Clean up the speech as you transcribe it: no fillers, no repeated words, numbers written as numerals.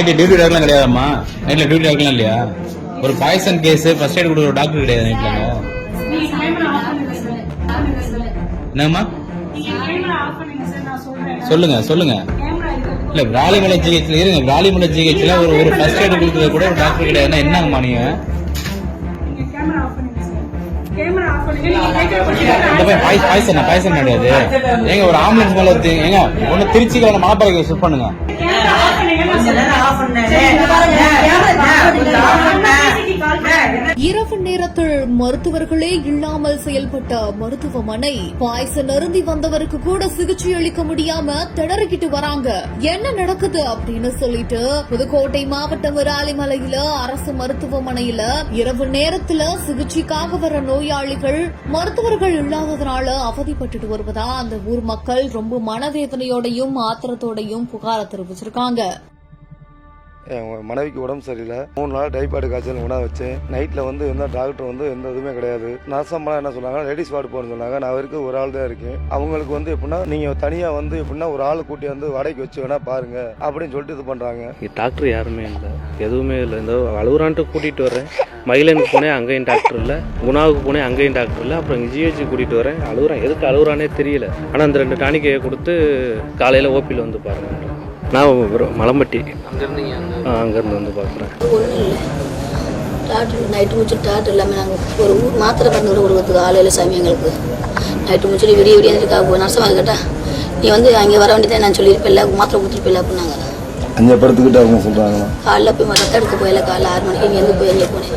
Night duty டாக்டர்லாம் கிடையாதாம்மா? நைட்ல duty டாக்டர்லாம் இல்லையா? ஒரு பாய்சன் கேஸ் ஃபர்ஸ்ட் எய்ட் கொடுக்குற டாக்டர் கிடையாது நைட்ல. என்னம்மா சொல்லுங்க சொல்லுங்க. இல்ல விராலிமலை ஜிஹெச்ல இருங்க, விராலிமலை ஜிஹெச்ல ஒரு ஃபர்ஸ்ட் எய்ட் கொடுக்கறது கூட ஒரு டாக்டர் கிடையாதுன்னா என்னங்கம்மா நீங்க? பாய்சன் கிடையாது ஏங்க. ஒரு ஆம்புலன்ஸ் மேல ஏங்க ஒண்ணு திருச்சிக்கு மணப்பாறைக்கு ஷிஃப்ட் பண்ணுங்க. இரவு நேரத்தில் மருத்துவர்களே இல்லாமல் செயல்பட்ட மருத்துவமனை. பாய்சன் அருந்தி வந்தவருக்கு கூட சிகிச்சை அளிக்க முடியாம திணறிக்கிட்டு வராங்க. என்ன நடக்குது அப்படின்னு சொல்லிட்டு புதுக்கோட்டை மாவட்டம் விராலிமலையில அரசு மருத்துவமனையில இரவு நேரத்துல சிகிச்சைக்காக வர நோயாளிகள் மருத்துவர்கள் இல்லாததுனால அவதிப்பட்டு வருவதா அந்த ஊர் மக்கள் ரொம்ப மனவேதனையோடையும் ஆத்திரத்தோடையும் புகார தெரிவிச்சிருக்காங்க. என் மனைவிக்கு உடம்பு சரியில்லை. 3 நாள் டைபாய்டு காய்ச்சல் உணவு வச்சேன். நைட்டில் எந்த டாக்டர் எந்த இதுவுமே கிடையாது. நர்சம்லாம் என்ன சொன்னாங்க, லேடிஸ் வார்டு போகணும்னு சொன்னாங்க. நான் வரைக்கும் ஒரு ஆள் தான் இருக்கேன். அவங்களுக்கு எப்படின்னா நீங்கள் தனியாக எப்படின்னா ஒரு ஆள் கூட்டி வாடகைக்கு வச்சு வேணா பாருங்க அப்படின்னு சொல்லிட்டு இது பண்ணுறாங்க. டாக்டர் யாருமே இல்லை, எதுவுமே இல்லை. இந்த அழுகுறான்ட்டு கூட்டிகிட்டு வரேன். மயிலனுக்கு போனேன், அங்கேயும் டாக்டர் இல்லை. குணாவுக்கு போனேன், அங்கேயும் டாக்டர் இல்லை. அப்புறம் ஜிஹெச்சு கூட்டிகிட்டு வரேன். அழுகுறான், எதுக்கு அழுகுறானே தெரியல. ஆனால் அந்த 2 டானிக்கையை கொடுத்து காலையில் ஓபியில் வந்து பாருங்க. நான் மலம்பட்டி அங்கேருந்து பார்க்குறேன். டாக்டர் நைட்டு முடிச்சுட்டு டாக்டர் இல்லாமல் நாங்கள் ஒரு மாத்திரை மருந்து கூட கொடுக்குறதுக்கு ஆலையில் சாமி எங்களுக்கு நைட்டு முடிச்சுட்டு விடிய வந்துருக்கா. நர்சமாக கேட்டால் நீ அங்கே வர வேண்டியதான் நான் சொல்லியிருப்பேன், மாத்திரை கொடுத்துருப்பில்ல அப்படின்னாங்க. அங்கே படுத்துக்கிட்டு அவங்க சொல்கிறாங்க. காலைல போய் ரத்தம் எடுக்க போயில காலைல 6 மணிக்கு இங்கேருந்து போய் அங்கே போனேன்.